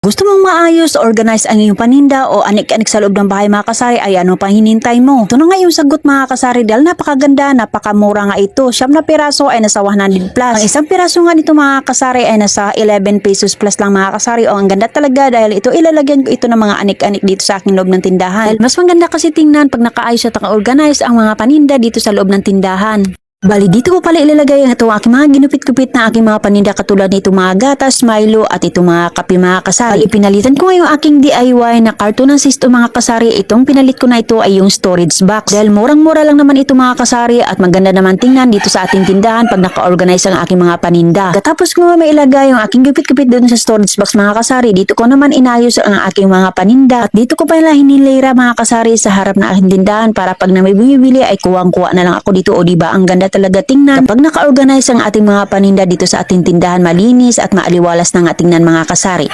Gusto mong maayos, organize ang iyong paninda o anik-anik sa loob ng bahay mga kasari ay ano pang hinintay mo? Ito na nga yung sagot mga kasari dahil napakaganda, napakamura nga ito. 9 na piraso ay nasa 100 plus. Ang isang piraso nga nito mga kasari ay nasa 11 pesos plus lang mga kasari. O ang ganda talaga dahil ito ilalagyan ko ito ng mga anik-anik dito sa aking loob ng tindahan. Dahil mas maganda kasi tingnan pag nakaayos at naka-organize ang mga paninda dito sa loob ng tindahan. Bali, dito ko pala ilalagay ang itong aking mga ginupit-gupit na aking mga paninda katulad nito mga gatas, Milo at itong mga kape mga kasari. Bali, pinalitan ko ngayong aking DIY na carton ng sisto mga kasari. Itong pinalit ko na ito ay yung storage box. Dahil murang-mura lang naman ito mga kasari at maganda naman tingnan dito sa ating tindahan pag naka-organize ang aking mga paninda. Katapos ko may ilagay yung aking gupit-gupit doon sa storage box mga kasari, dito ko naman inayos ang aking mga paninda. At dito ko pala hinilera mga kasari sa harap ng aking tindahan para pag na may bumibili ay kuwang-kuwa na lang ako dito. O diba, ang ganda talaga tingnan kapag naka-organize ang ating mga paninda dito sa ating tindahan, malinis at maaliwalas na nga tingnan mga kasari.